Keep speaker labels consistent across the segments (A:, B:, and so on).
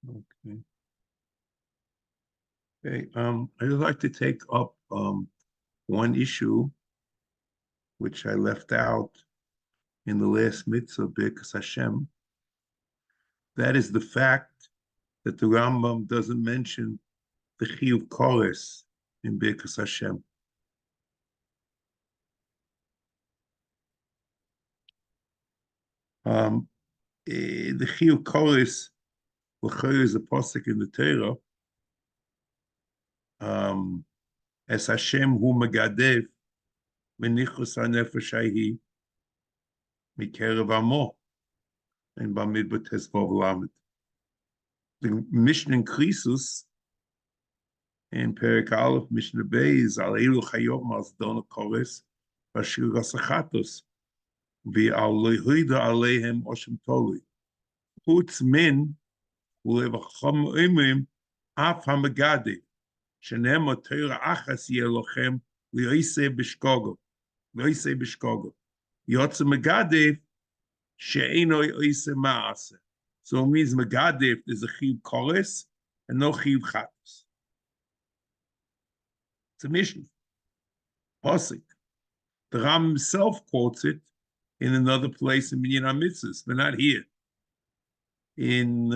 A: Okay. Okay. I'd like to take up one issue which I left out in the last mitzvah, Birkas Hashem. That is the fact that the Rambam doesn't mention the Chiyuv Kores in Birkas Hashem. The Chiyuv Kores, l'chayr, is a pasuk in the Torah. As Hashem hu megadev menichus hanefesh hahi mikerev amo, and Bamidbar Tesvav Lamed. The mission increases in Perek Aleph, Mishnah Beis, al elu chayov mazdona kores bashir gasachatos v'al lehuida aleihem oshem toli chutz min ulevacham imrim af hamagadi shenema Torah achas yelochem li'oisei b'shkogo yotze megadev she'eno oisei ma'aseh. So it means megadev is a chiyuv kores and no chiyuv chatos. It's a mission. Pasuk. The Ram himself quotes it in another place in Minyan HaMitzvos, but not here. In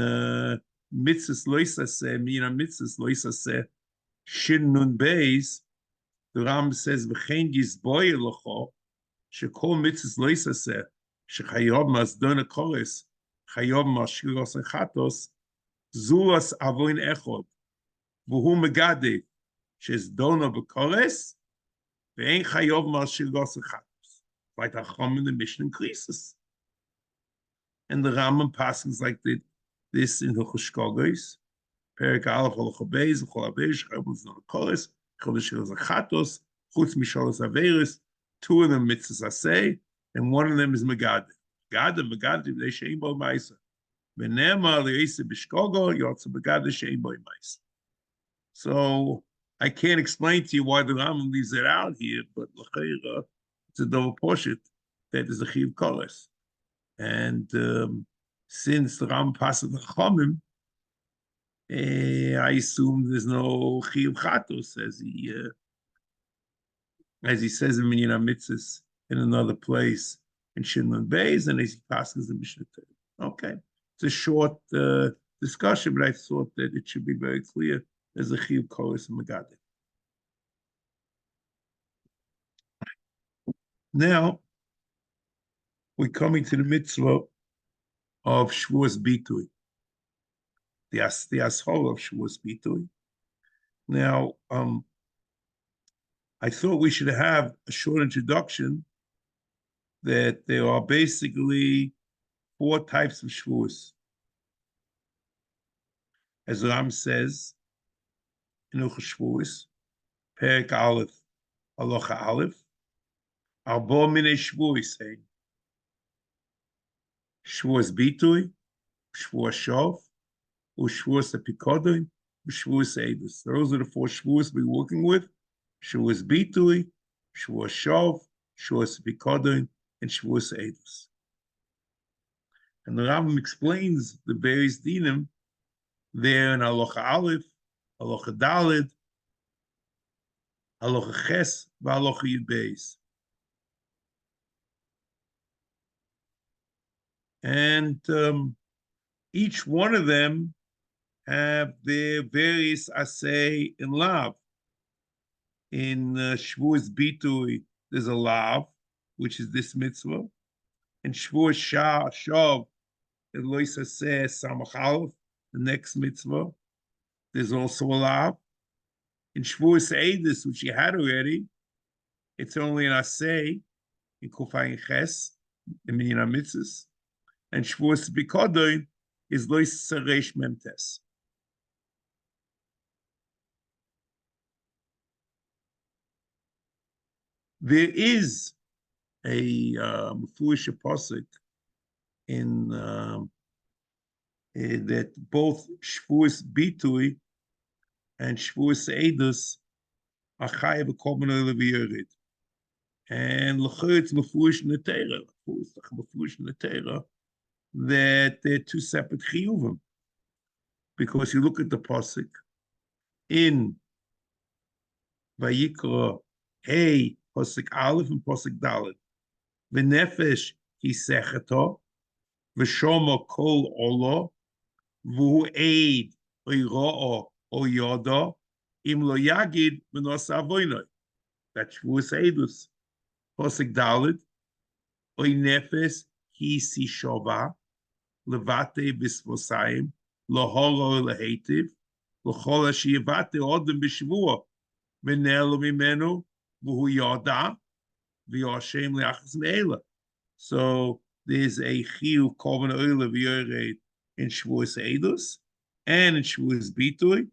A: Mitzvos Loisaseh, Minyan HaMitzvos Loisaseh, Shin Nun Beis, the Ram says, V'chein gizboye locho, shekol Mitzvos Loisaseh, shechayob mazdona kores, chayob mashiros and chatos, zulas avoin echod, v'hu megadev, she's dona b'kores, ve'en chayob mashiros and chatos. Like the Chum in the mission increases. And the Rambam passes like this in Hilchos Shkogos, Perek Aleph Halacha Beis, Chol HaBeis, chayob mazdona kores, chol mashiros and chatos, chutz misholos averis, two of them mitzvahs aseh, and one of them is megadev. Megadev, they she'im bo ma'isa. V'nema li'isa b'shkogo, yotze megadev she'im bo ma'isa. So I can't explain to you why the Rambam leaves it out here, but l'chayra, it's a double portion that is a chiyuv kores. And since the Rambam passes the Chachamim, I assume there's no chiyuv chatos, as he says in Minyan HaMitzvos in another place in Shin Beis, and as he passes the Mishnah Torah. Okay, it's a short discussion, but I thought that it should be very clear. There's a chiyuv kores and megadev. Now we're coming to the mitzvah of Shavuos Bitui, the ashol of Shavuos Bitui. Now, I thought we should have a short introduction that there are basically 4 types of Shavuos. As Ram says in Hilchos Shavuos, Perek Aleph, Halacha Aleph, Arba minei Shavuos, Shavuos Bitui, Shavuos Shov, Shavuos Epikodim, Shavuos Eidus. Those are the 4 Shavuos we're working with: Shavuos Bitui, Shavuos Shov, Shavuos Epikodim, and Shavuos Eidus. And the Rambam explains the various dinim there in Halacha Aleph, Halacha Daled, Halacha Ches, Halacha Yud Beis. And each one of them have their various asay in lav. In Shavuos Bitui, there's a lav, which is this mitzvah. In Shavuos Shav, it lois asay samach aleph, the next mitzvah. There's also a lav. In Shavuos Eidus, which you had already, it's only an asay in Kufayin Ches, in Minyan HaMitzvos. And Shavuos Bikodoin is lois saresh memtes. There is a Mefurish pasuk in that both Shavuos Bitui and Shavuos Eidus are chayav a korban oil v'yered. And l'chor it's Mefurish in the Torah. Mefurish in the Torah that they're 2 separate chiyuvim. because you look at the pasuk in Vayikra, hey, pasuk Aleph and pasuk Dalet, v'nefesh hisecheto, v'shoma kol olo, v'hu eid oiro'o o yodo, im lo yagid v'nos avoinoi. That's Shavuos Eidus. Pasuk Dalet, oy nefesh hisishova, levate bisvosayim, lohoro lehetiv, l'chol ashiyavate odem b'shvuah, v'nelo mimenu, v'hu yoda, v'yoshem le'achas me'ela. So there's a chiyuv korban oila v'yored in Shavuos Eidus and in Shavuos Bitui.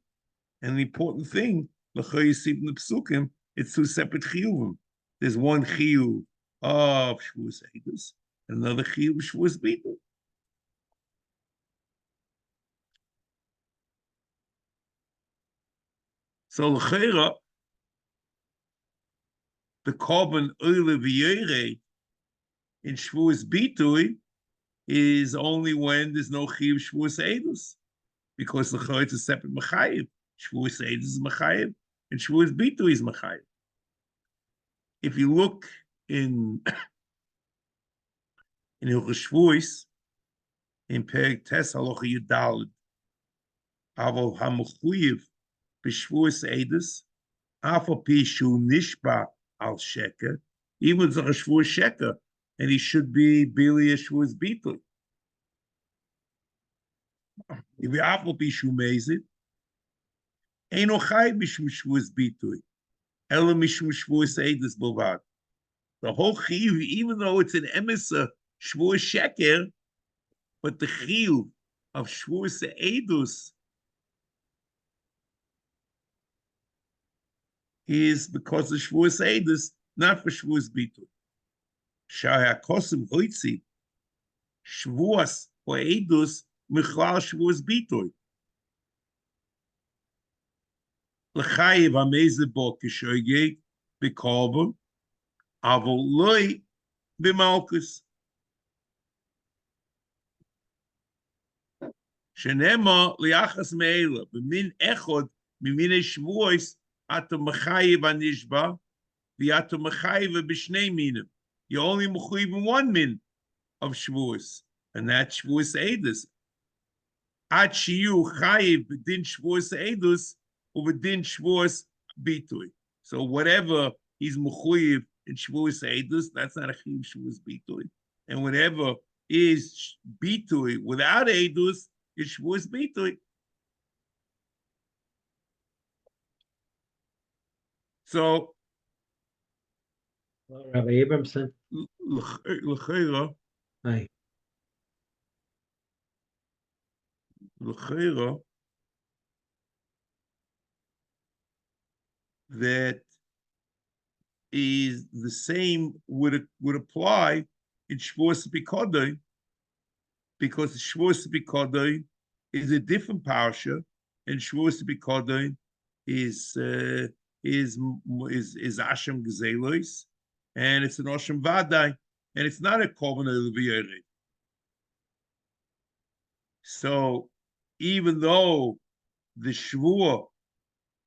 A: And the important thing, l'chol you see in the psukim, it's two separate chiyuvim. There's one chiyuv of Shavuos Eidus, and another chiyuv of Shavuos Bitui. So l'chera, the korban oila v'yored in Shavuos Bitui is only when there's no chiyuv Shavuos Eidus, because the chayit is a separate machayev. Shavuos Eidus is machayev, and Shavuos Bitui is machayev. If you look in Hilchos Shavuos, in Perek Tes Halacha Yudaled, Avol HaMechuyev b'Shavuos Eidus, Af al pi shu nishba al sheker, even if it's a Shavuos sheker, and he should be Bili Shavuos Bitui. If you Af al pi shu mezid, Eino Chai mishum Shavuos Bitui, Ela mishum Shavuos Eidus bilvad. The whole chiyuv, even though it's an emissar Shavuos sheker, but the chiyuv of Shavuos Eidus is because of Shavuos Eidus, not for Shavuos Bitui. Shaya kosim hoitzi Shavuos or Eidus michlal Shavuos Bitui. L'chayiv hamezeh bo kishoygei b'korban avol loy b'malkus. Shenema liachas me'ela b'min echod miminei Shavuos ata mechayiv anishba v'ata mechayiv b'shnei minim. You only mechayiv in one min of Shavuos, and that's Shavuos Eidus. Ad shiur chayiv b'din Shavuos Eidus u'b'din Shavuos Bitui. So whatever he's mechayiv in Shavuos Eidus, that's not a chiyuv Shavuos Bitui. And whatever is Bitui without Eidus is Shavuos Bitui. So
B: Rabbi Abramson.
A: l'chera,
B: Hi.
A: l'chera, that is the same would apply in Shavuos B'Kodai, because Shavuos B'Kodai is a different parsha, and Shavuos B'Kodai is Hashem Gezelos, and it's an Oshem Vadai, and it's not a Korban V'Yored. So even though the Shavuot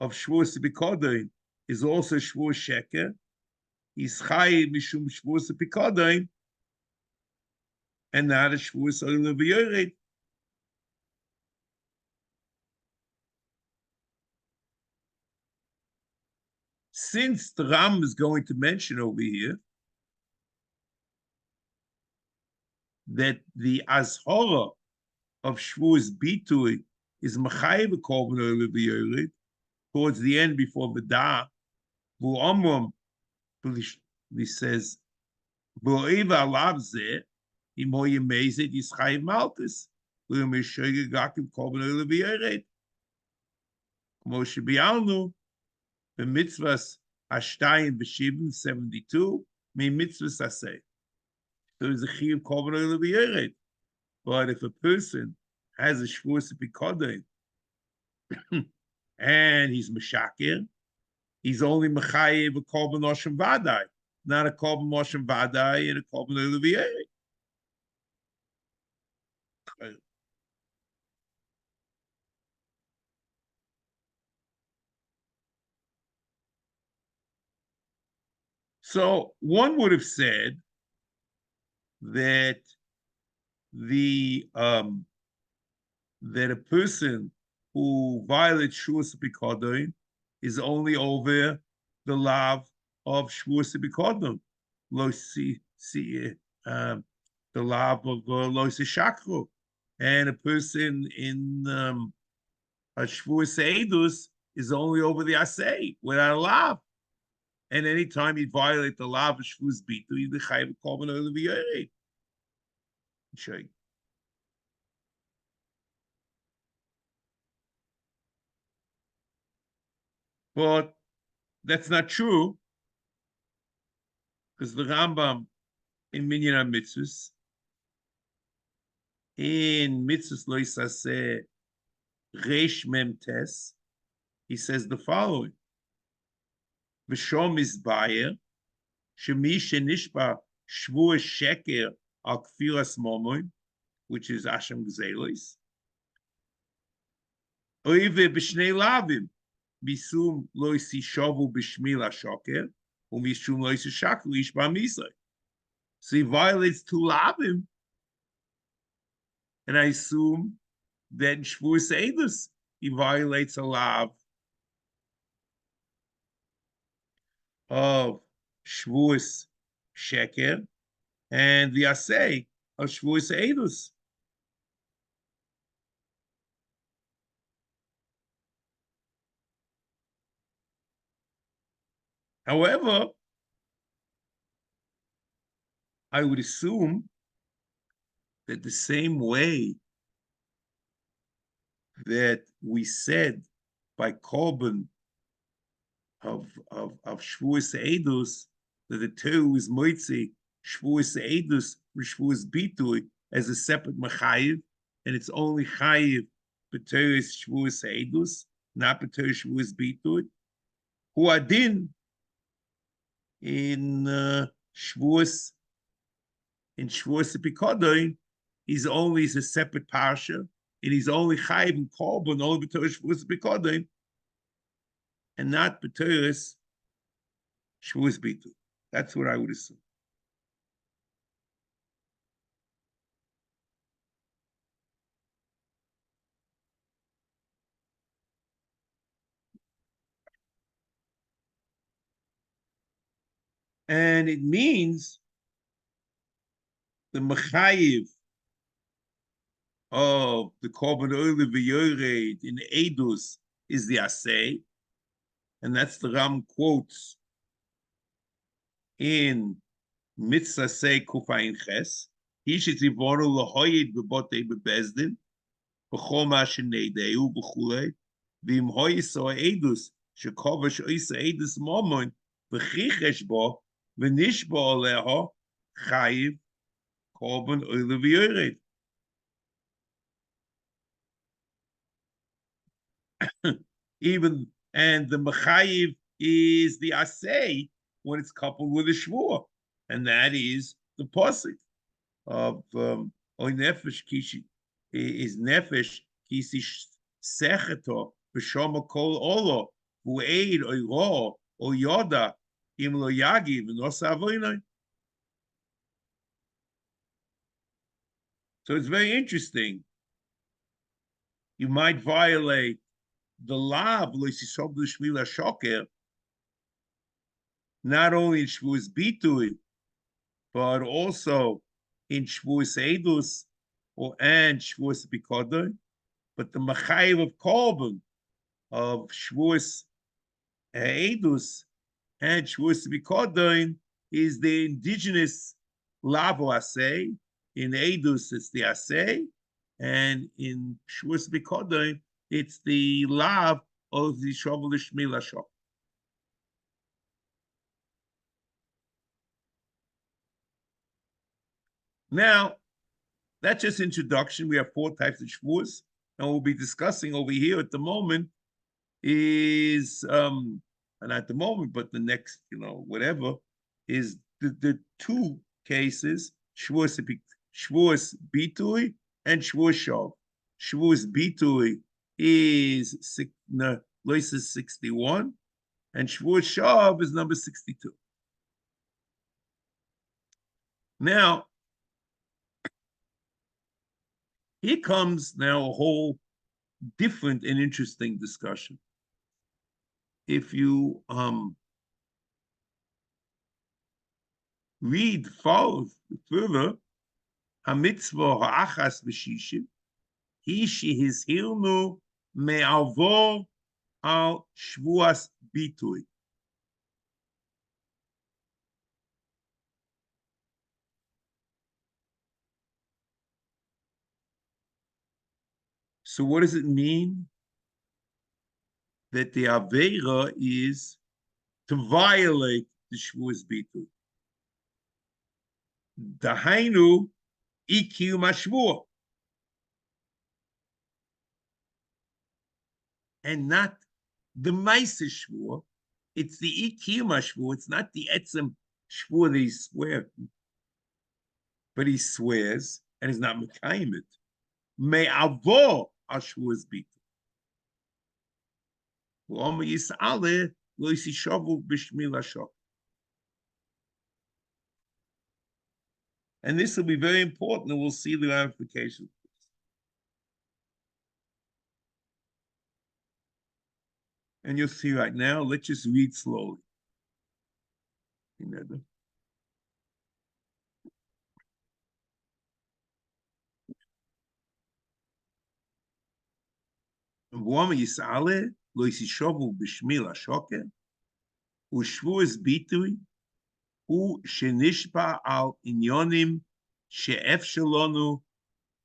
A: of Shavuos B'Kodai is also Shavuos Sheker, he's Chai Mishum Shavuos B'Kodai, and not a Shavuos V'Yored. Since the Ram is going to mention over here that the Azhora of Shavuos Bitui is Machayev Korban V'Yored towards the end before V'da, V'u Amram, he says, V'oiva alav zeh, imo yemezed yischayev malchus, v'u mishoyge gakim Korban V'Yored. Kmo shebialnu, HaMitzvos Ashtayim B'Shivim 72, mitzvos aseh. There's a chiyuv Korban V'Yored. But if a person has a Shavuos B'Kodai and he's Meshaker, he's only Mechayev a Korban Oshem Vadai, not a Korban Oshem Vadai and a Korban V'Yored. So one would have said that that a person who violates Shavuos B'Kodon is only over the lav of Shavuos B'Kodon, the lav of lo shakru, and a person in a Shavuos Eidus is only over the asay without a lav. And anytime you violate the lav of Shavuos Bitu, the chayv korban oil v'yorei. Show you. But that's not true, because the Rambam in Minyan HaMitzvos, in Mitzvos Lo Yisaseh Reish Mem Tes, he says the following: V'shom Mizbayer, Shemi Shenishba Shvuah Sheker Al Kfiras Momoin, which is Hashem Gzelos, Oive B'shnei Lavim, Misum Lo Yisishovu B'shmil HaShoker, U'mishum Lo Yisishakru Yishba Misai. So he violates two lavim, and I assume that in Shavuos Eidus he violates a lav of Shavuos Sheker and the asay of Shavuos Eidus. However, I would assume that the same way that we said by korban of Shavuos Eidus that the Torah is moitzi Shavuos Eidus for Shavuos Bitui as a separate machayiv, and it's only chayiv b'Torah Shavuos Eidus, not b'Torah Shavuos Bitui. Hu adin in Shavuos B'Kodon, he's a separate parsha, and he's only chayiv in korban only b'Torah Shavuos B'Kodon, and not b'Torah Shavuos Bitui. That's what I would assume. And it means the mechayiv of the korban oil v'yored in Eidus is the asay, and that's the Ram quotes in Mitzvah Say Kufayin Ches. Yishitzivono lahoyed b'botei bebezdin b'chol ma'shenedeu b'chulei v'im hoyiso Eidus shekovash oisa Eidus momon v'chichesh bo v'nishbo aleho chayiv korban oil v'yored. Even and the mechayiv is the asay when it's coupled with a shvuah, and that is the pasuk of oy nefesh kishi is nefesh kisi secheto b'shoma kol olo v'u'eid oy ro o yoda im lo yagi v'nosa avoinai. So it's very interesting. You might violate the lav loisishov l'shmila shoker not only in Shavuos Bitui, but also in Shavuos Eidus and Shavuos B'Kodon. But the machayiv of korban of Shavuos Eidus and Shavuos B'Kodon is the indigenous lav or asay. In Eidus, it's the asay, and in Shavuos B'Kodon, it's the lav of the Shavuos L'Shmila Shok. Now, that's just introduction. We have 4 types of Shavuos, and we'll be discussing over here at the moment is, not at the moment, but the next, whatever, is the 2 cases, Shavuos Bitui and Shavuos Shav. Shavuos Bitui is 61, and Shavuos Shav is number 62. Now, here comes now a whole different and interesting discussion. If you read further, HaMitzvos ha'achas b'shishim, he shehizhirnu me'alvor al shvuas bitui. So what does it mean? That the Aveira is to violate the shvuas bitui. Dahainu ikiyum hashvua. And not the Maisa Shvur, it's the Ikiyum Shvur, it's not the Etzem Shvur that he swears, but he swears and is not Mekayim it. Me'avo Ashvur's Bita. L'oma Yis'ale lo yisishavu b'shmil hashok. And this will be very important, and we'll see the ramifications. And you'll see right now, let's just read slowly. L'oma Yis'ale lo yisishavu b'shmil hashok. Ushvuas bitui hu shenishba al inyonim she'ef shalonu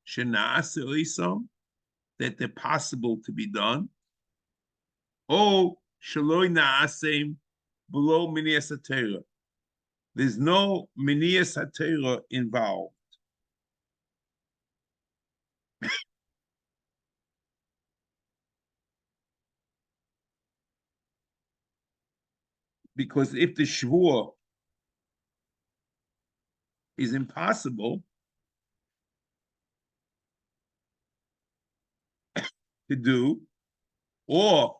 A: shenaase oisam, that they're possible to be done. Oh, shaloi naasem below minias hatera. There's no minias hatera involved. Because if the shvur is impossible to do, or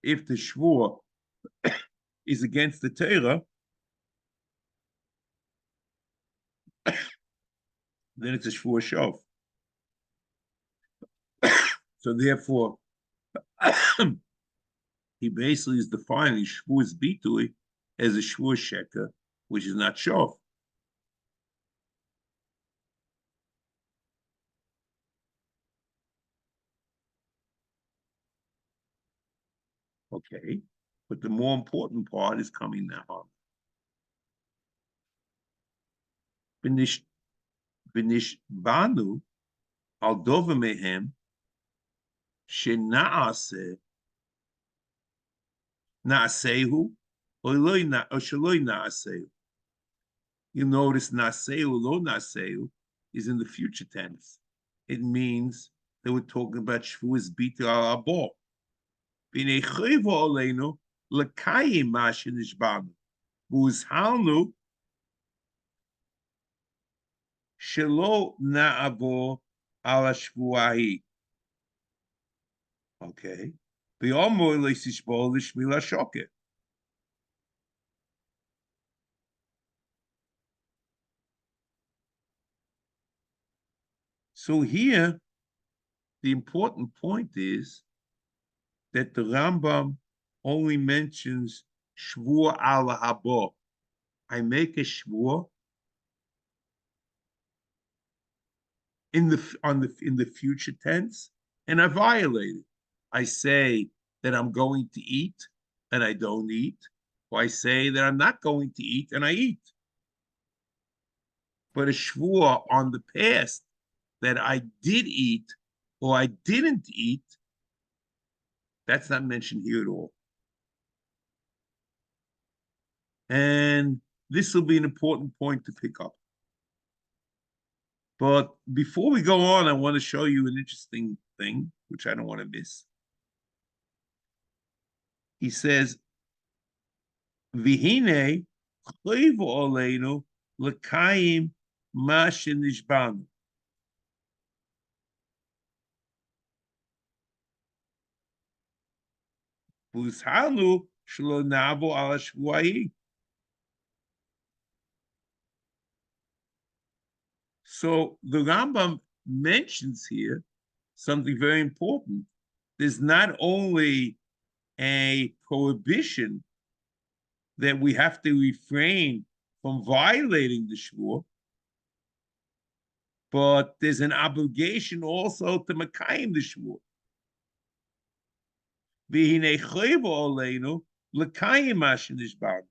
A: if the shvur is against the Torah, then it's a shvur shov. So therefore, he basically is defining shvuas bitui as a shvur sheker, which is not shov. Okay, but the more important part is coming now. Benish banu al dova mehem shenaase naasehu or shaloi naasehu. You notice naasehu lo naasehu is in the future tense. It means that we're talking about shvuas bita al abor. B'nei chayva oleinu lekayim ma shenishbanu v'uzhalnu shelo na'avor al hashvuahi. Okay. V'yomer leisishbol l'shmil hashoket. So here, the important point is that the Rambam only mentions shvur al habo. I make a shvur in the future tense, and I violate it. I say that I'm going to eat, and I don't eat, or I say that I'm not going to eat, and I eat. But a shvur on the past that I did eat or I didn't eat, that's not mentioned here at all. And this will be an important point to pick up. But before we go on, I want to show you an interesting thing, which I don't want to miss. He says, Vihine chayvu oleinu l'kayim ma shenishbanu. V'uzhalnu shelo na'avo al hashvuahi. So the Rambam mentions here something very important. There's not only a prohibition that we have to refrain from violating the shvur, but there's an obligation also to Makayim the shvur. V'hinei chayva oleinu l'kayim mashen nishbar.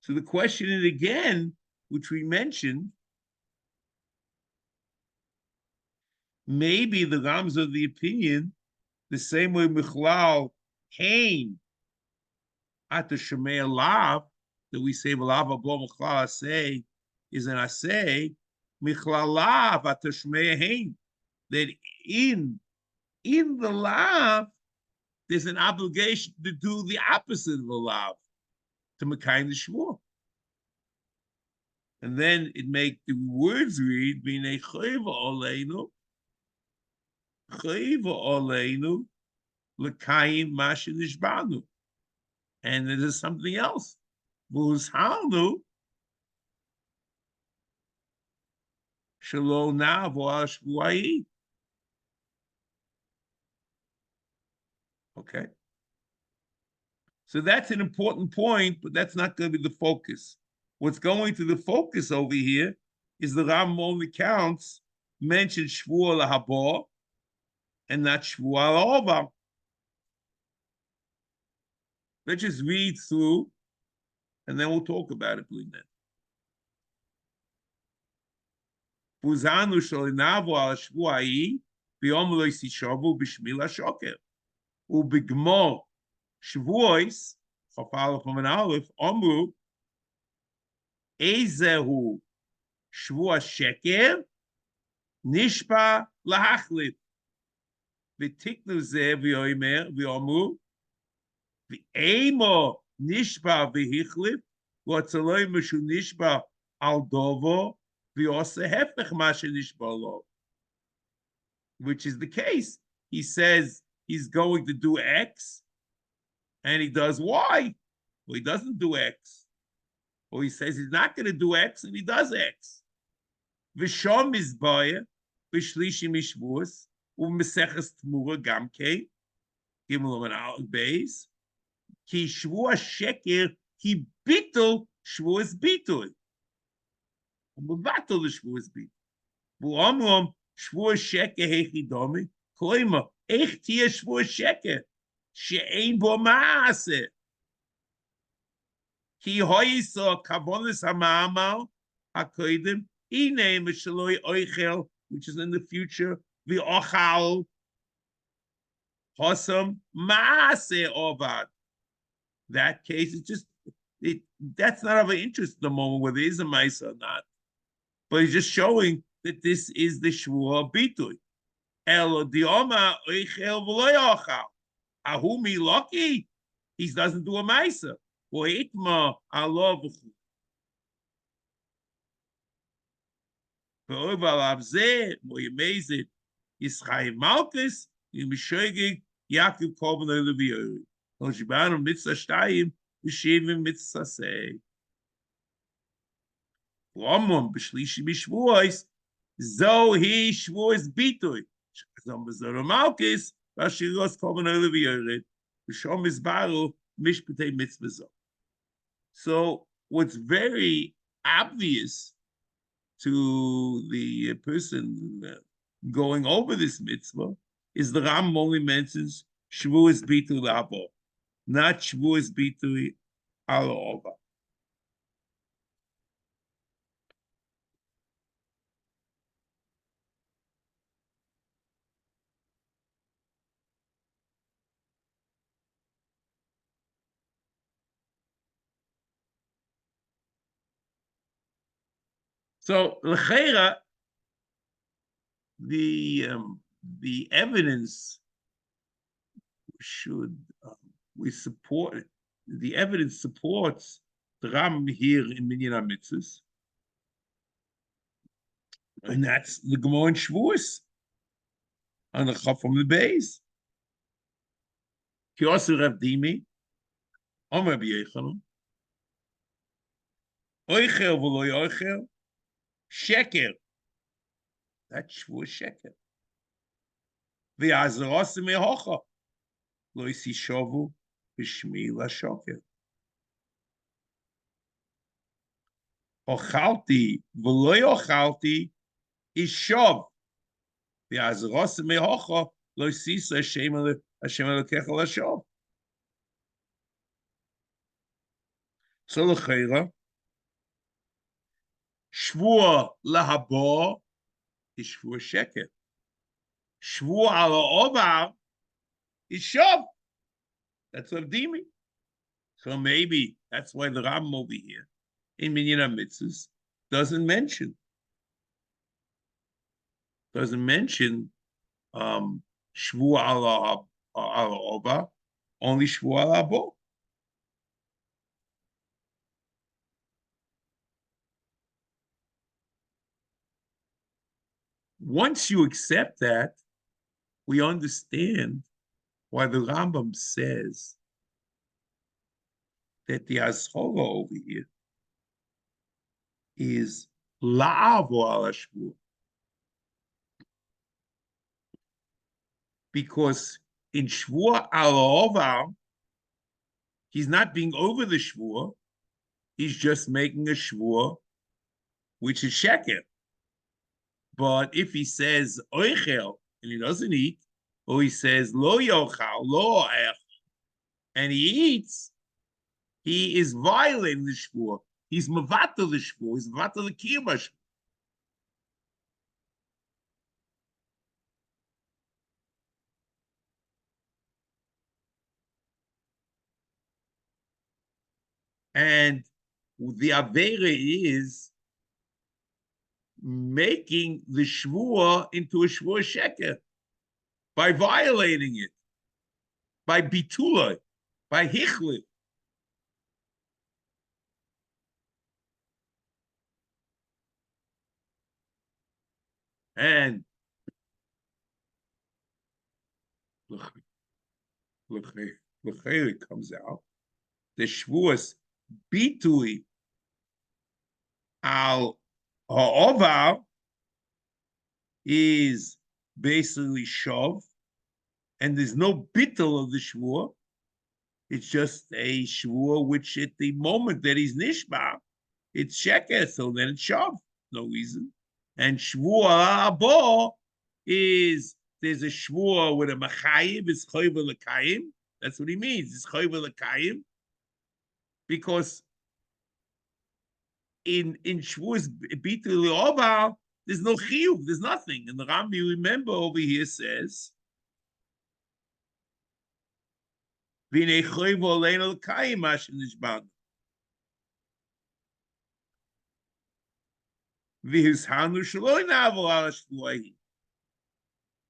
A: So the question is again, which we mentioned, maybe the Rams of the opinion, the same way Michlal Hain at the Shemei Lav, that we say Lav Abo Michlal Asay is an Asay, Michlal Lav at the Shemei Hain, that in the Lav, there's an obligation to do the opposite of the Lav, to Mekayim the Shvur. And then it make the words read, V'nei chayva oleinu, l'kayim mashen nishbanu. And there's something else. V'uzhalnu, shelo na'avo al shvuayi. Okay. So that's an important point, but that's not going to be the focus. What's going to the focus over here is the Rambam only counts, mentions Shvuah Lahaba and not Shvuah Lahaba. Let's just read through and then we'll talk about it, please. Fuzanu shalinavu al Shvuayi b'yom lo yisishavu b'shmila shoker u'b'gmor Shvuos Chaf Aleph and Aleph Amru Ezehu Shvua Sheker Nishpa Lahachlif V'tiknu Zeh V'yomer V'yomru V'emo Nishpa V'hichlif V'atzaloi Mishu Nishpa Al Dovo V'yose Hefech Mashe Nishpa Lo, which is the case. He says he's going to do X and he does Y. Well, he doesn't do X. Or he says he's not going to do X and he does X. V'shom mizbaya, v'shlishi mishvus, u'meseches t'mura gamke, gimel and al beis, ki shvua sheker, ki bitul shvuas bitul. U'mevatul the shvuas bitul. V'omrom shvua sheker hechidomi, koima, ech tia shvua sheker, she'ein bo ma'aseh. Ki hoyisa kavonis ha'ma'amal ha'koidim ine mishaloi oichel, which is in the future, v'ochal hosam ma'aseh ovad. That case, that's not of an interest at the moment whether it is a ma'aseh or not. But he's just showing that this is the shvua bitui. Elo dioma oichel v'lo yochal. Ahumi lucky, he doesn't do a ma'aseh. Itma Allah v'chul. Amazing. Yischai Malkus Yimishogig Yaakov Kovner Leviyori. Oshibanu Mitzvah Shtayim V'Shivim Mitzvah Say. V'Amon B'Shlishi B'Shvuos Zo He Shvuos Bitoy. Shazam B'Zoro Malkus V'Shiros Kovner Leviyori. V'Shom Mizbaru Mishpatei Mitzvah Zo. So what's very obvious to the person going over this mitzvah is the Ram only mentions Shavuos Bitu Labo, not Shavuos Bitu Alova. So l'cheira, the evidence should we support it. The evidence supports the Ram here in Minyan HaMitzvos, and that's the Gemara in Shavuos on the Chaf from the base. Ki also Rav Dimi, Omer B'Yechanan, Oichel v'lo oichel, sheker. That's shvua sheker. V'azaros mehocha, lo yisishovu b'shmi l'shoker. Ochalti v'lo ochalti is shov. V'azaros mehocha, lo yisisa Hashem Elokecha l'shov. So l'chayra, shvua lahabo is shvua sheker. Shvua ala ovar is shov. That's what dimi. So maybe that's why the Rambam over here in Minyan HaMitzvos doesn't mention shvua ala ovar, only shvua ala bo. Once you accept that, we understand why the Rambam says that the Azhora over here is la'avo ala shvua. Because in shvua ala ovar, he's not being over the shvua, he's just making a shvua, which is sheker. But if he says oichel, and he doesn't eat, or he says lo yochal, lo oech, and he eats, he is violating the shvua. He's mevatel the shvua. He's mevatel the kiyama. And the avera is making the shvua into a shvua sheker by violating it, by bitula, by hichlip. And it comes out the shvuas bitui al ha'ovar is basically shov, and there's no bittul of the shvua. It's just a shvua which at the moment that he's nishba, it's sheker, so then it's shov, no reason. And shvua abo is there's a shvua with a machayim, it's chayv l'kayim. That's what he means. It's chayv l'kayim, because in shvuas bitul oval, there's no chiyuv, there's nothing. And the Rambam, you remember over here says, "V'nei chayv olein l'kayim asher nishban."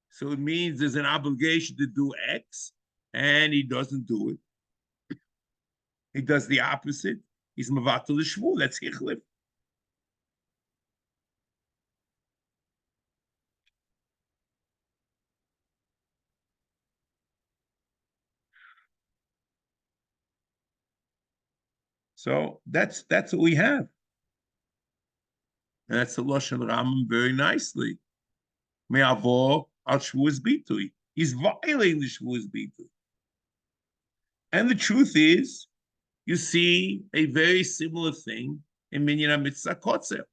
A: So it means there's an obligation to do X, and he doesn't do it. He does the opposite. He's mevatel the shvu. That's hichlif. So that's what we have. And that's the Lashon Rambam very nicely. Me'avo al shvuas bitui. He's violating the shvuas bitui. And the truth is, you see a very similar thing in Minyan HaMitzvah Kotzer.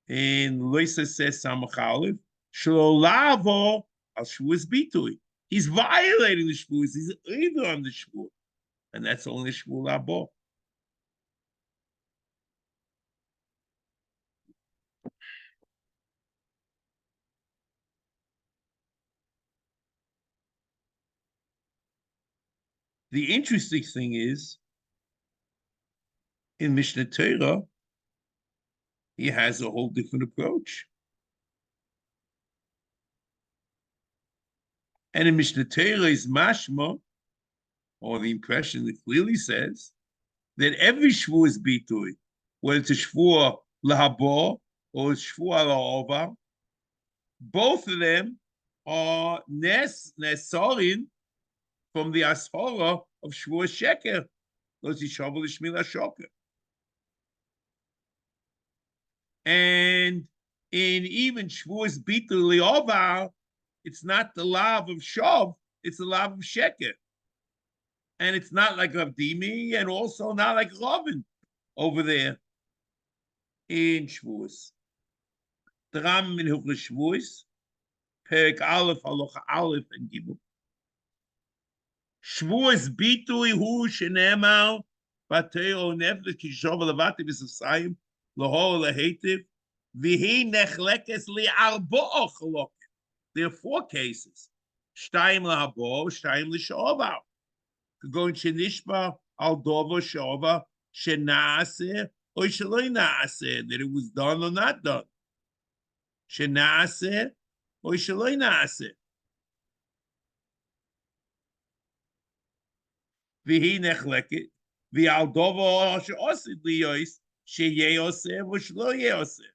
A: In Loisa says Samachalev, Shlo lavo al shvuas bitui. He's violating the shvuas. He's either on the shvuah. And that's only shvuah labo. The interesting thing is, in Mishnah Torah, he has a whole different approach. And in Mishnah Torah is mashma, or the impression that clearly says, that every shvuah is bitui, whether it's a shvuah lahabo or a shvuah laova, both of them are nesorin from the ashara of shvuah sheker, those yishavu l'shmila shoker. And in even Shavuos Bitul Lioval, it's not the lav of Shov, it's the lav of Sheker. And it's not like Avdimi, and also not like Robin over there in Shavuos. The Ram in Hilchos Shavuos, Perek Aleph, Halacha Aleph, and Gimel. Shavuos Bitui Hu Shenemar Bateo Nefesh Kishov Levati B'Sasayim Lahor Lehetiv V'Hi Nechlekes Li'Arbo Chalok. There are 4 cases. Shtayim Lahabo, Shtayim L'Shovar. Going Shenishba Al Dovo Shova Shenase or Shaloi Naase, that it was done or not done. Shenase or Shaloi Naase. V'hi nechleket, v'al dovo she'osid liyois, she'yeyoseh v'shlo yeyoseh.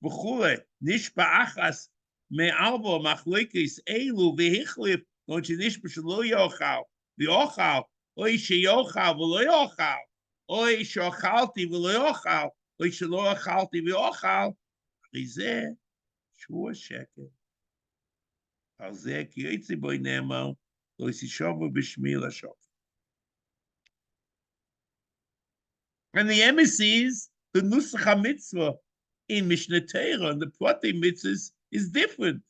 A: V'chule, nishba achas me'alvo machlekes elu v'hichlif, non she'nishba shelo yochal, v'yochal, oi she'yochal v'lo yochal, oi she'ochalti v'lo yochal, oi shelo ochalti v'yochal, v'zeh shvua sheker. Al zeh ki yotzi boi ne'emar, lo yisishovu b'shmi l'shov. And the emissaries, the Nusach HaMitzvah in Mishnah Torah and the Protei Mitzvahs is different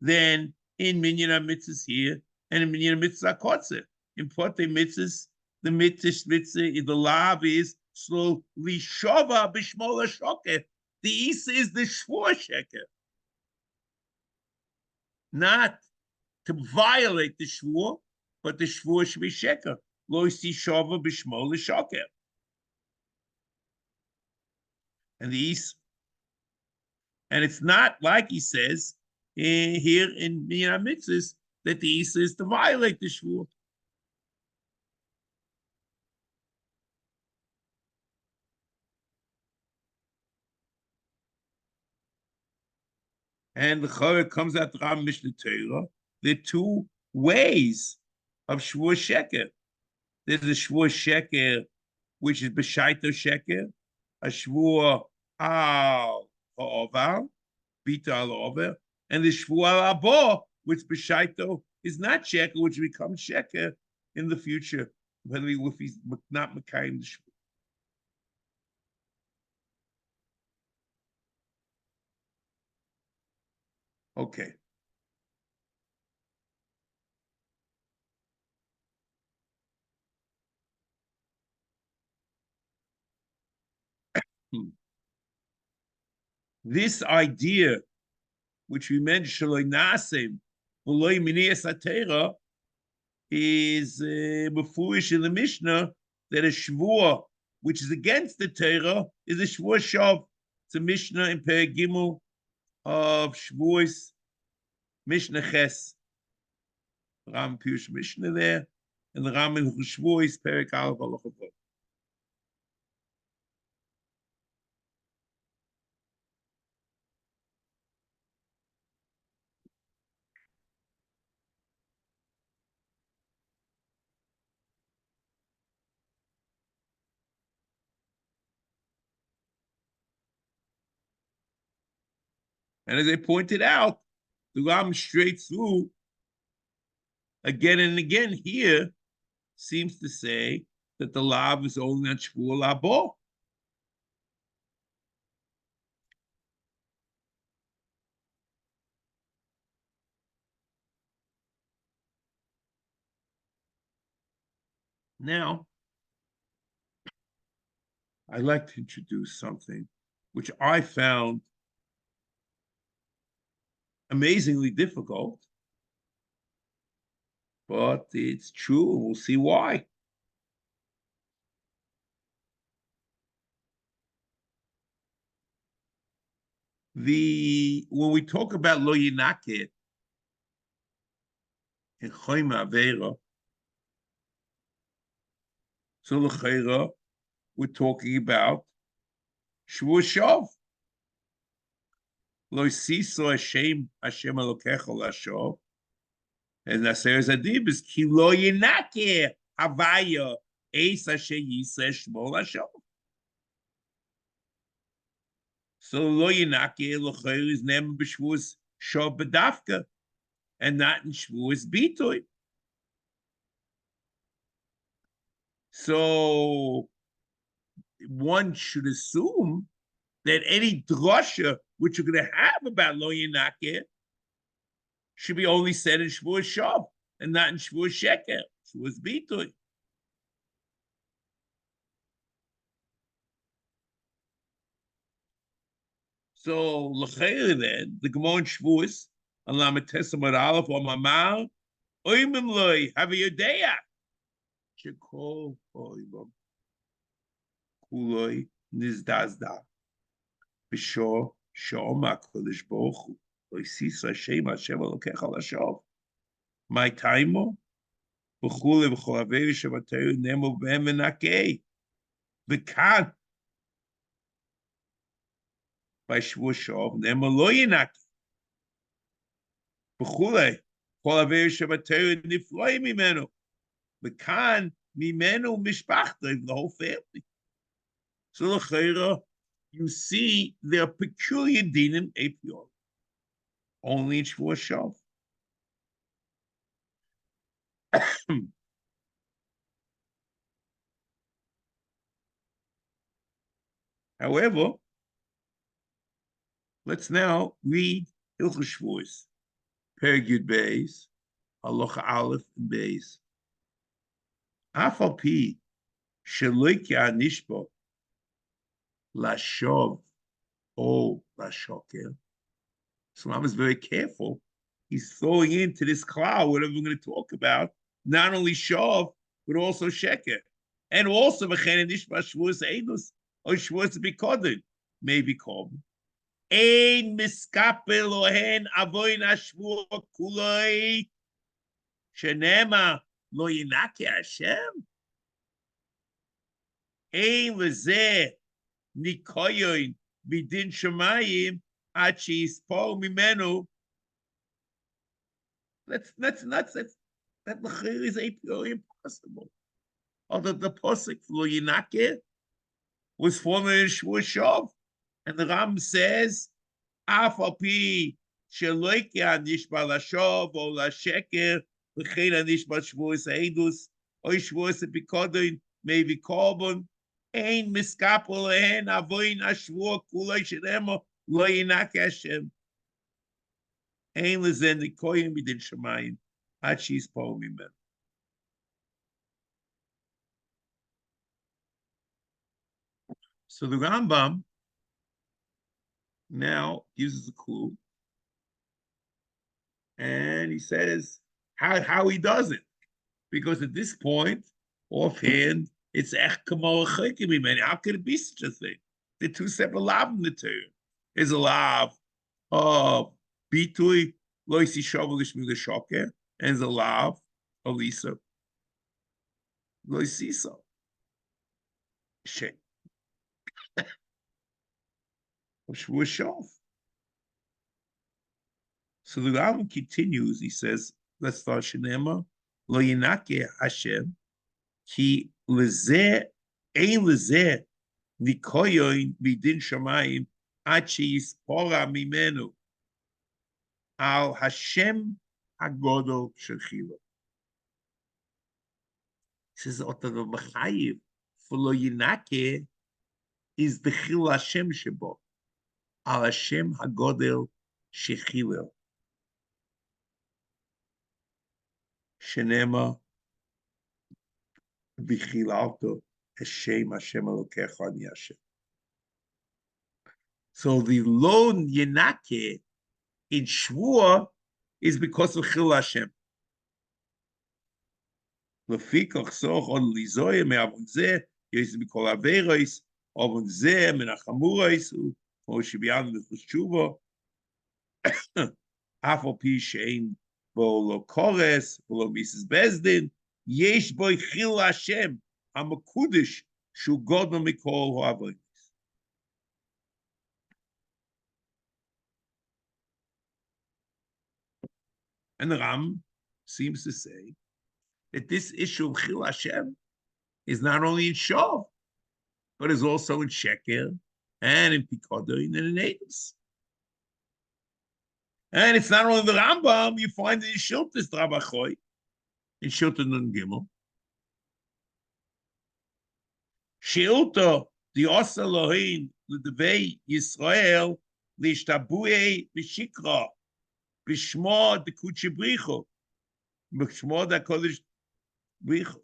A: than in Minyan HaMitzvahs here and in Minyan HaMitzvah HaKotzer. In Protei Mitzvahs, the mitzvah, the lav is so lishova b'shmol HaShoker. The Isa is the Shvur Sheker. Not to violate the Shvur, but the Shvur should be Sheker. Lo yishova b'shmol HaShoker. And the East, and it's not like he says here in Minyan HaMitzvos that the East is to violate the Shvur. And the Chorah comes out Ram Mishnah Torah. There are 2 ways of Shvur Sheker. There's a Shvur Sheker, which is B'shaito Sheker, a Shvur al Ha'ovar, Bita al Ha'ovar, and the Shvur al Abo, which B'shaito is not Sheker, which becomes Sheker in the future, if he's not Mekayim the Shvur. Okay. This idea, which we mentioned, Nasim, is befurish in the Mishnah that a Shvur, which is against the Torah, is a Shvur Shav. It's a Mishnah in Perek Gimel of Shavuos, Mishnah Ches. Ram Pirush Mishnah there, and the Ram in Shavuos, Perek Aleph Halacha Vav. And as I pointed out, the Ram straight through again and again here seems to say that the lav is only on Shvur Labo. Now, I'd like to introduce something which I found amazingly difficult, but it's true, and we'll see why. When we talk about lo yinaket in choyma avera, so l'chayra, we're talking about shvur shav. Lo siso Hashem Elokecha l'ashov, and Naser Zadib is ki lo yinake havaya es asher yiseh shmo l'ashov. So lo yinake l'chayr is nem b'shvuas shav b'dafka, and not in shvuas bitoy. So one should assume that any drasha which you're going to have about lo yinake should be only said in shvuas shav and not in shvuas sheker, shvuas bitoy. So l'chayr then the Gemara in shvuas on Lamed Tesamot Aleph or Mamar oimim loy have a yodeya shekol oimim kuloi nizdazda b'shor shoma kodesh baruch hu loisisa Hashem Hashem Elokecha l'shov my taimo b'chule b'chol averi shevateru nemo b'hem v'nakei v'kan by shvuas shov nemo lo yinaki b'chule b'chol averi shevateru nifloi mimenu v'kan mimenu mishpachta, the whole family. So l'chayra, you see their peculiar dinim a priori, only in shvuas shov. However, let's now read Hilchos Shvuos, Perek Yud Beis, Halacha Aleph and Beis. Af al pi shelo ya'nishbo lashov o lashoker. So I was very careful. He's throwing into this cloud whatever we're going to talk about, not only shov but also sheker, and also v'chen nishba shvuas eidus or shvuas bikodin may be called. Ein miskapel lohen avoin ashvua kuloi shenema lo yinake Hashem. Ein lezeh nikoyoin bidin shemayim ad sheyispor mimenu. That's nuts. That l'chayr is a priori impossible. Although the posuk lo yinake was formed in shvuas shov. And the Ram says, Af al pi shelo ya'nishba lashov o lasheker v'chein anishba shvuas eidus o shvuas bikodin may be korban ein miskapol lehen avoin ashvua kuloi shenemo lo yinake Hashem ein lezen nikoyim b'din shemayim ad sheyispor mimenu. So the Rambam now gives us a clue, and he says how he does it, because at this point, offhand, it's ech kamo chaykim. How could it be such a thing? They're two separate lav in the Torah. There's a lav of bitui loisi shavu l'shmi l'shoker, and there's a lav of lisa loisisa shek of shvuas shov. So the Rambam continues. He says, let's start Shenema lo yinake Hashem ki lezeh ein lezeh nikoyoin b'din shamayim ad sheyispora mimenu al Hashem hagodol shechilo. He says, Otav Machayiv for lo yinake is the chil Hashem shebo al Hashem hagodol shechilo. Shenema v'chilalto Hashem Hashem Elokecha ani Hashem. So the lo yinake in Shvuah is because of chil Hashem. Lefikach soch on lizoye me'avon zeh yis mikol averos avon zeh min hachamuros or shibiyan l'chushuva afal pi shein bo lo kores lo Mrs. Bezdin yesh boy chil Hashem hamakudish shu godno mikol ha'avonos. And the Ram seems to say that this issue of chil Hashem is not only in Shov, but is also in Sheker and in Pikodin and in Eidos. And it's not only the Rambam, you find it in Shiltas Drabachoy, in Shilta Nun Gimel. Shilta, the Osa Lohin, L'Devei Yisrael, L'Ishtabuei B'Shikra, B'Shmo de Kuchibricho, B'Shmo de Kodesh Bricho.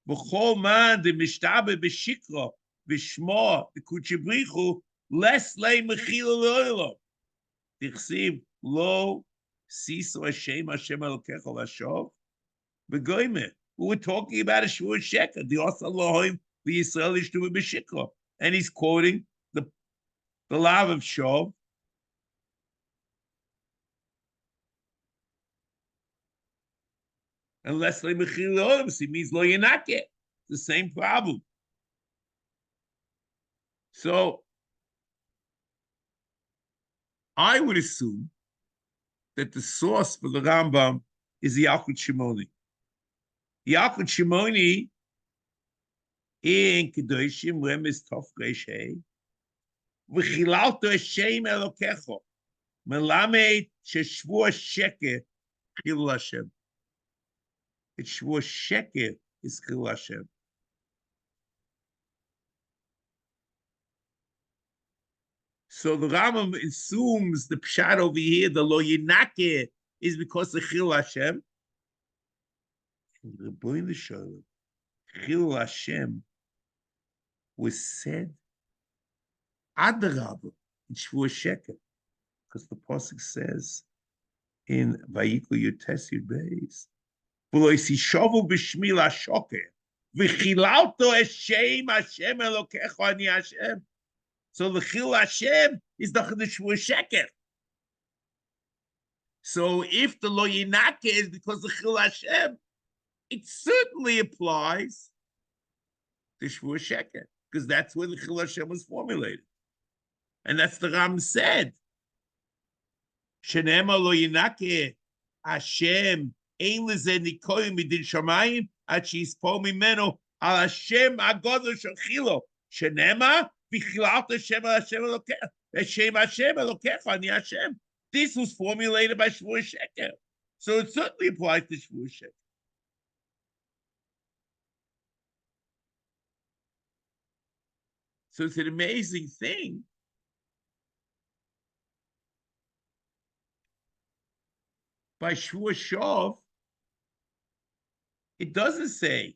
A: B'chol man de Mishtabe B'Shikra, B'Shmo de Kuchibricho, less lay Mechila Loilo. Tichsiv Lo Siso Hashem Elokecha Lashov. Begoime. We were talking about a Shur Sheker, the Osa Lohin, the Yisrael Ishtabe B'Shikra. And he's quoting the lav of Shov. Unless le mechil olam, he means lo yenake. The same problem. So I would assume that the source for the Rambam is the Yalkut Shimoni. Yalkut Shimoni in Kedoshim Remes Tov Reish Hey v'chilalto Hashem Elokecho melamed sheshvua sheker chilul Hashem. It's shvua sheker is chilul Hashem. So the Rambam assumes the pshat over here, the lo yinake, is because of chilul Hashem. The Rebbeinu Shalom, chilul Hashem was said adarabah in shvua sheker, because the pasuk says in Vayikra Yutes Yud Beis, "V'lo yisishovu b'shmi lashoker, v'chilalto Hashem Hashem Elokecho ani Hashem." So the chilul Hashem is the shvua sheker. So if the lo yinake is because of chilul Hashem, it certainly applies to shvua sheker, because that's where the chilul Hashem was formulated. And that's the Ram said. Shenema lo yinake Hashem ein leze nikoyim midin shamayim ad sheyispol mimeno al Hashem agodol shel chilo. Shenema v'chilat Hashem al Hashem Elokecha. Hashem Elokecha ani Hashem. This was formulated by shvua sheker. So it certainly applies to shvua sheker. So it's an amazing thing. By shvua shov, it doesn't say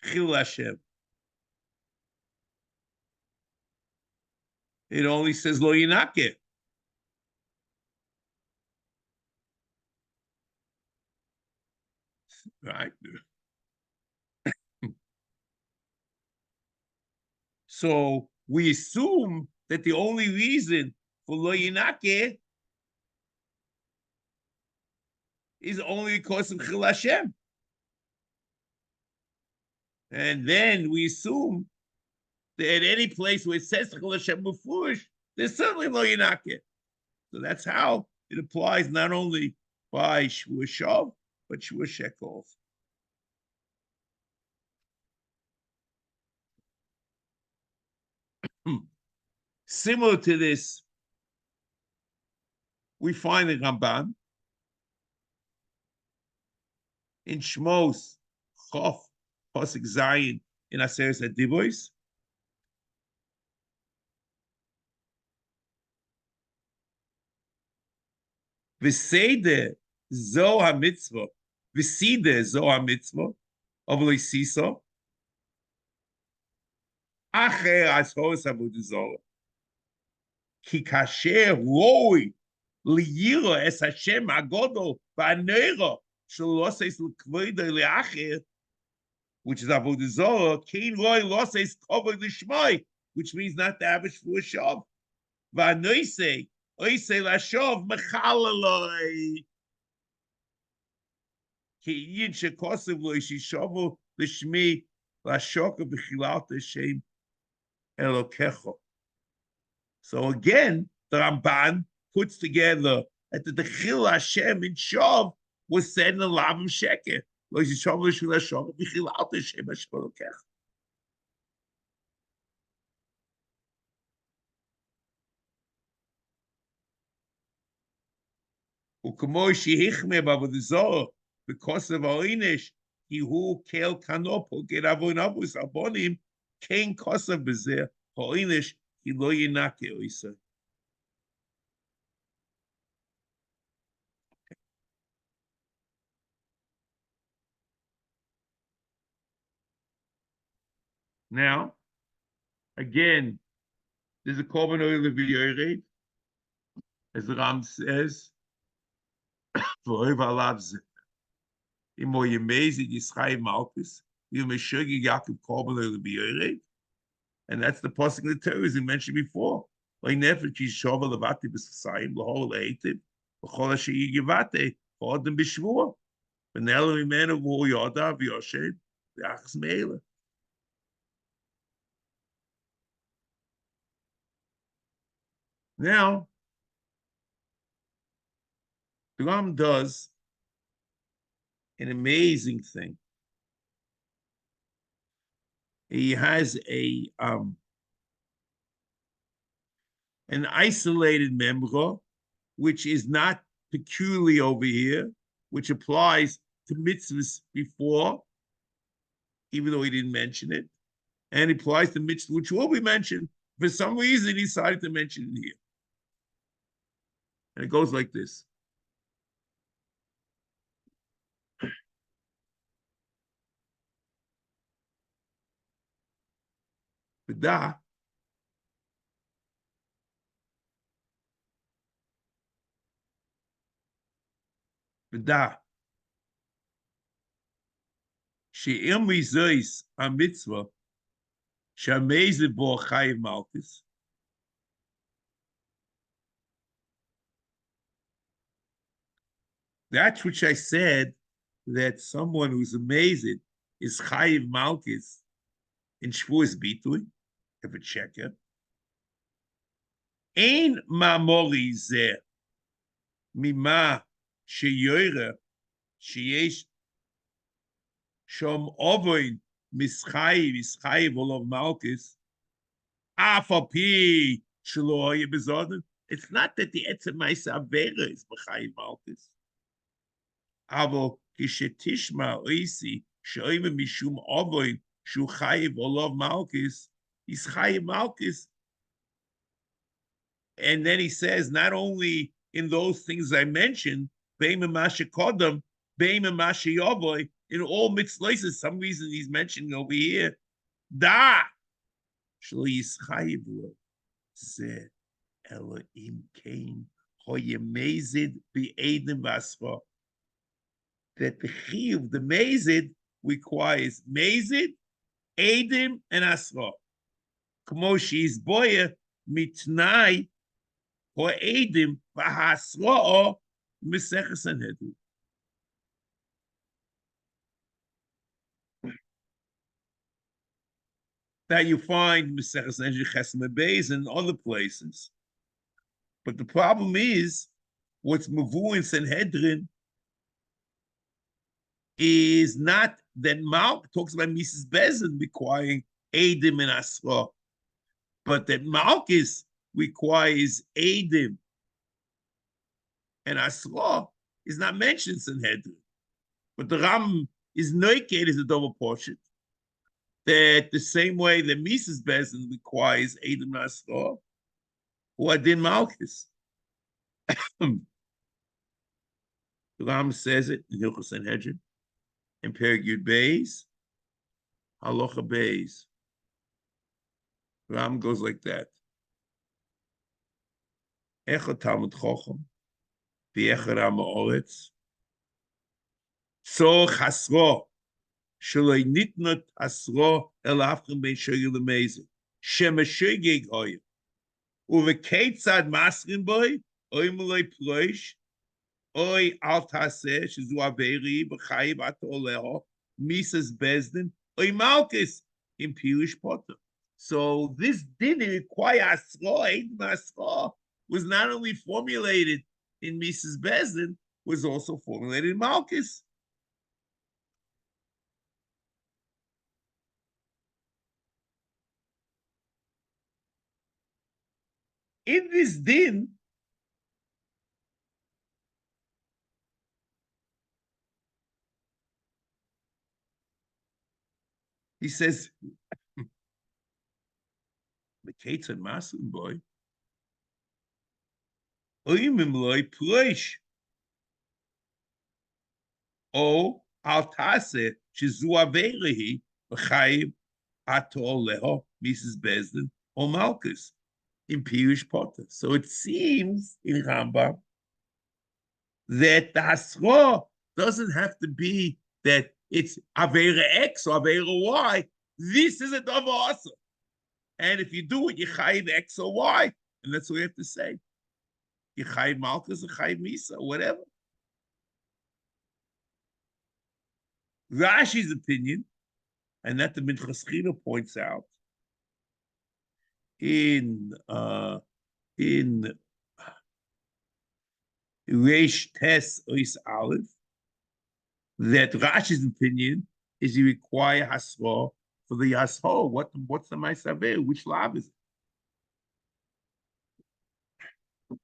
A: chilul Hashem. It only says lo yinake. Right. So we assume that the only reason for lo yinake is only because of chilul Hashem. And then we assume that at any place where it says chilul Hashem mufurish, there's certainly lo yinake. So that's how it applies not only by shvua shov, but shvua sheker also. Similar to this, we find the Ramban in Shmos Chof Pasuk Zayin in Aseres HaDiboros. V'seide zo HaMitzvos, v'side zo HaMitzvos, avlo isiso, acher ashos avodah zarah, ki kasher roi liyiro es Hashem agodol v'aneira shelo loses l'kvodo le'acher, which is avodah zarah, kein roi loses kavod l'shmai, which means not to have a shvua shov, v'anoisei oisei lashov mechalaloi, ki yin shekosev lo yishishovu l'shmi lashoka b'chilat Hashem Elokecho. So again, the Ramban puts together that the chilul Hashem in Shov was said in the Lav of Sheker. Lo yishishovu l'shmi lashoka b'chilat Hashem Elokecho. וכמו שהחמיר בעבודה זרה, בכוסף העונש, כי הוא כל כנו פוגד עוון אבוס הבונים, כן כוסף בזה העונש, כי לא ינקה עושה. Now, again, there's a korban oil of Yored, as the Ram says, forever loves it. Imo Yemezi Yisrael Malchus, you may show you Yaakov korban oil of Yored, and that's the passing of the Torah, as we mentioned before. Like Nefesh Yishova Levati B'Sayim L'Hol Leitiv L'Chol Asher Yivate L'Odem B'Shvua V'Nelo Mimenu V'Hu Yoda V'Yoshev V'Achas Meila. Now, the Ram does an amazing thing. He has an isolated memra, which is not peculiar over here, which applies to mitzvahs before, even though he didn't mention it, and it applies to mitzvahs which will be mentioned. For some reason, he decided to mention it here. And it goes like this. V'da, v'da, she'im rizois ha-mitzvah, she'amezeh bo chayiv malchus. That's which I said, that someone who's amazing is chayiv malchus in Shavuos Bitui, if a checker. Ein ma'mori zeh mima sheyoyre sheyesh shom ovoin mischayiv olov malchus afapi shelo hoye bezoden. It's not that the etzem ma'isa avera is b'chayiv malchus. Avo kishetishma oisi shoyme mishum ovoin shu chayiv olov malchus is chayiv malchus. And then he says, not only in those things I mentioned, in all mitzvahs, some reason he's mentioning over here, that the chiyuv, the mazid, requires mazid, edim, and asra. Kmo she's boya mitnai or edim v'hasra Meseches Sanhedrin. That you find Meseches Sanhedrin Chesed Beis and other places. But the problem is, what's Mavu in Sanhedrin is not that Malk talks about Mrs. Bezin requiring Edim and Asra, but that Malchus requires Edim and Asra is not mentioned in Sanhedrin. But the Ram is Noiked is a double portion. That the same way that Mrs. Bezin requires Edim and Asra, or Adin Malchus. The Ram says it in Hilchos Sanhedrin, in Perek Yud Beis, Halacha Beis. Ram goes like that. Echad Talmud Chochem, v'echad Am Haaretz, so chasro, sheloi nitnot asro el afchem ben shogeg lemezid, shemeshogeg hoye, uveketzad masrin boy, oy moloi ploish, oy al taseh, shezu averi, b'chayiv atoleho, Mrs. Bezdin, oy malchus, in Pirish Potter. So this didn't require asro, edim asro, was not only formulated in Mrs. Bezdin, was also formulated in Malchus. In this din, He says, the Kates and Masim boy, Oimim loy plush. O altase shizu averehi b'chayim atol leho Mrs. Bezdin or Malchus in Pirish Potter. So it seems in Rambam that the Hasra doesn't have to be that it's Avera X or Avera Y. This is a Dava Asa. And if you do it, you chayiv X or Y. And that's what we have to say. You chayiv Malchus or chayiv Misa, whatever. Rashi's opinion, and that the Minchas China points out in Reish Tes Ois Aleph, that Rashi's opinion is you require Hasra for the Yashor. What's the Ma'asaver? Which lav is it?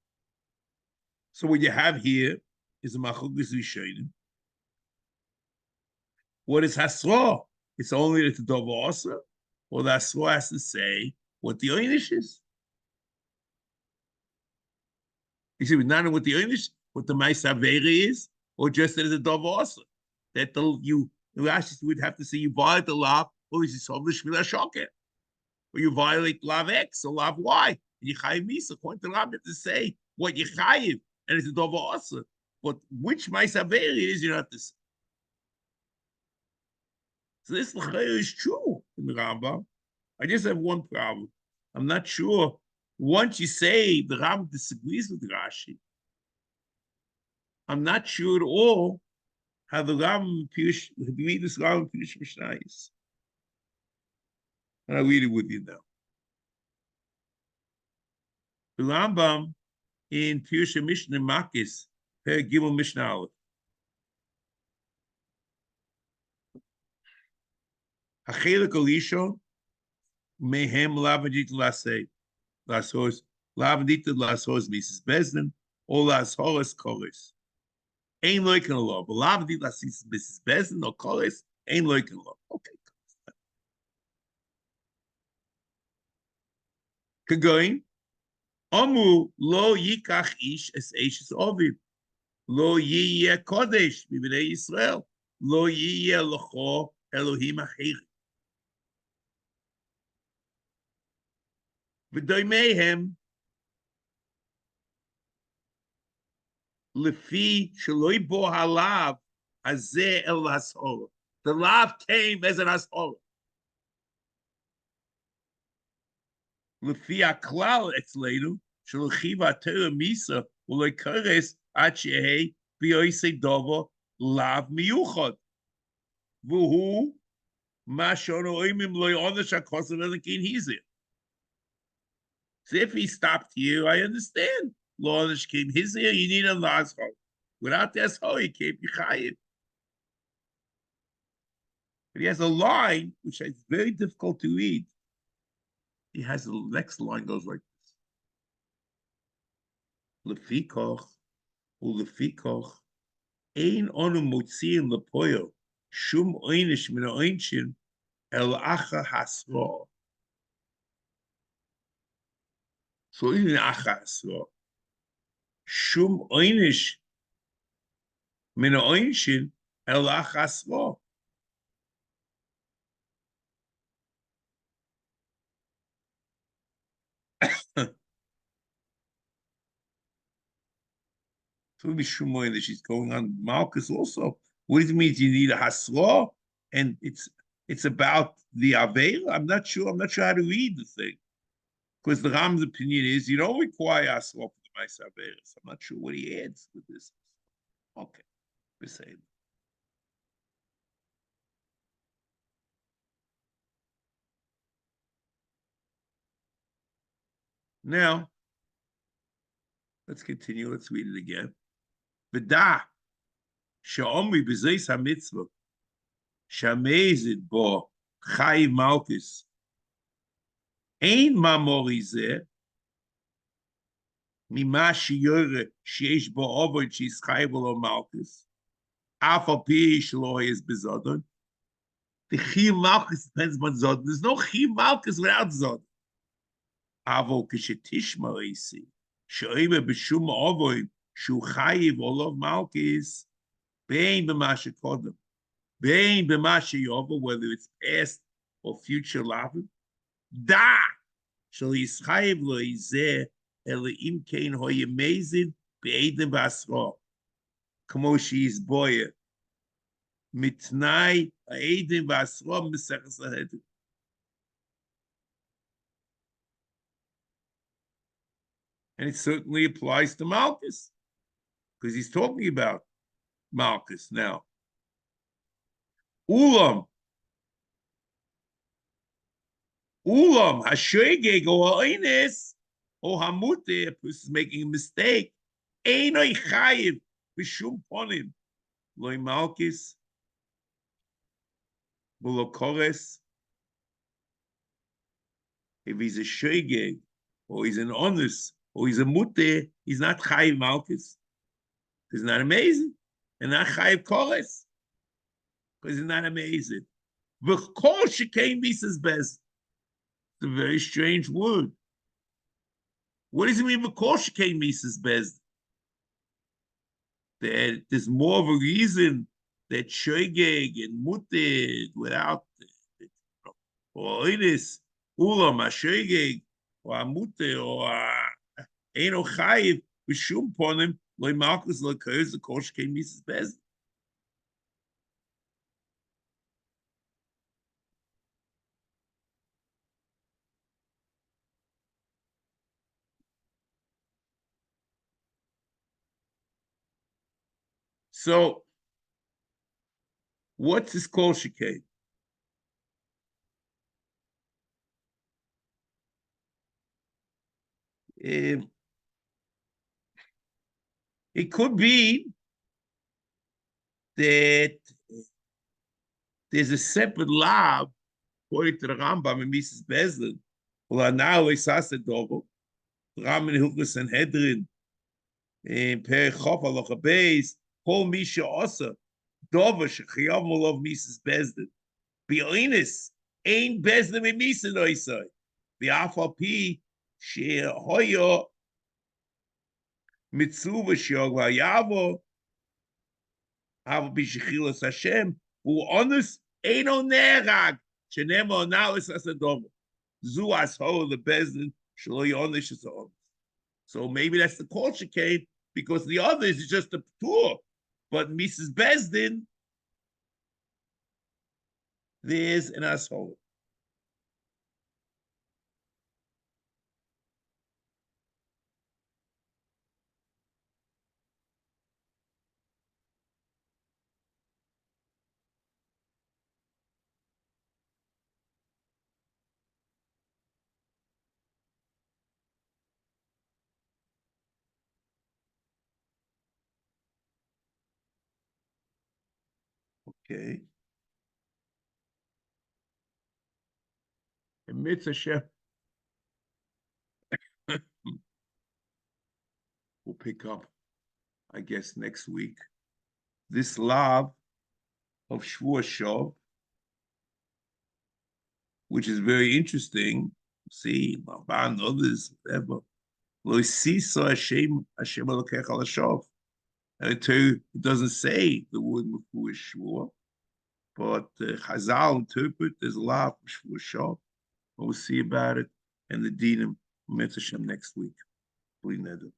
A: So what you have here is a Machlokas Rishonim. What is Hasra? It's only that the Dova Asa, or the Hasra has to say what the Oynish is. You see, not know what the Oynish, what the Ma'asaver is, or just that it's a Dova Asa. That you Rashi would have to say you violate the law, or is it the Shmila Shoker, or you violate law X or law Y, and you chayiv Misa. According to Rabbi, to say what you chayiv, and it's a Dova Asa. But which Ma'asaver it is, you don't have to say. So this is true in the Rambam. I just have one problem. I'm not sure. Once you say the Rambam disagrees with Rashi, I'm not sure at all how the Rambam read this Rambam Pirush Mishnayos. And I'll read it with you now. The Rambam in Pirush Mishnah Makis, Per Gimel Mishnah Aleph. Hachelik Olishon, Mehem Lavadit Lasei, Lasos, Lavadit Lasos Mrs. Bezdin, or Lasos Koris. Ain't like a law, but Lavadit Lasis Mrs. Bezdin or Koris, ain't like a law. Okay. Kagoin, Amu lo yikach ish es eshes oviv, lo yiyeh kodesh b'bnei Yisrael, lo yiyeh locho Elohim acheri. V'doimehem lefi sheloi bo halav azeh el hashora. The lav came as an hashora. Lefi aklal etzleinu shelochiv atera misa uloi kares ad shehei b'yoisei dovo lav miyuchad. V'hu ma shono oimim lo yonesh hakosav elikin hizir. So if he stopped here, I understand. Lonish came his ear, you need a Lazho. Without this ho, he can't be chayiv. But he has a line which is very difficult to read. He has the next line goes like this. Lefikoch, ulefikoch, ein onu motziin lepoyo, shum oinish min oinshin, el acha hasro. So in achas, shum oinish min oinshin el achas. So be shum oinish. She's going on Malchus also. What does it mean? You need a hasra, and it's about the aveil. I'm not sure how to read the thing. Because the Ram's opinion is you don't require Asra for the Ma'asaveres. I'm not sure what he adds with this. Okay, we're saying. Now, let's continue. Let's read it again. V'da she'omri b'zeis HaMitzvah she'amezid bo chayiv malchus ein mamori zeh mima shiur sheish bo ovod she's chayiv lo malchus af al pi shelo is bezodon The Chiyuv Malchus depends on Zod. There's no Chiyuv Malchus without Zod. Avo Kishetishma Isi, Shoiba B'Shum Ovoid, Shu Chayiv Olav Malchus, Bein B'Masha Kodem, Bein B'Masha Yovo, whether it's past or future lavim, Da, Shal Yischayiv Lo Yizeh, Ele Im Kein Hoye Mezid, Be'edem V'Asro, Kamo She's Boyer, Mitnai, Be'edem V'Asro, M'Seches Lahedem. And it certainly applies to Malchus, because he's talking about Malchus now. Ulam, Hashegeg or Eines, or Hamute, a person is making a mistake. Einoi Chayiv, B'Shum Ponim, Loi Malchus, Bulokores. If he's a Shegeg, or he's an honest, or he's a Mute, he's not Chayiv Malchus. Isn't that amazing? And not Chayiv Kores. Because isn't that amazing? V'chol shekain misas bez. It's a very strange word. What does it mean v'chol shekain misas bez? That there's more of a reason that shogeg and muted without or oinis ulam shogeg or amute or eno chayiv b'shum ponim loy malchus l'koyz the kol shekain misas bez. So, what's this kol shekain? It could be that there's a separate lab according to the Rambam and Mrs. Bezdin. Well, now we saw the double. Rambam in Hilchos Sanhedrin in Perek Chof Halacha Beis. Kol Misha Osa Dover Shechayav Molov Mrs. Bezdin. Bioinis Ein Bezdin and Misa Noisai. V'Afal Pi Shehoyo Mitzuva Shiog Vayavo. Avo Bishechilas Hashem. Who honest Eino Nerag. Shenemo analysis as a double. Zu asho the bezdin shlo yonish is on. So maybe that's the culture came because the others is just a tour. But Mrs. Bezdin, there's an asshole. Okay. And Mitzvah we'll pick up, I guess, next week. This lav of Shvuah Shov, which is very interesting. See, Maban, others, whatever. Lo sisa Hashem Elokecha l'shov. And I tell you, it doesn't say the word Mefuah Shvuah, but Chazal interpret there's a lot of Shvuah Shov. We'll see about it and the dinim. Mitzvah next week. Bli neder.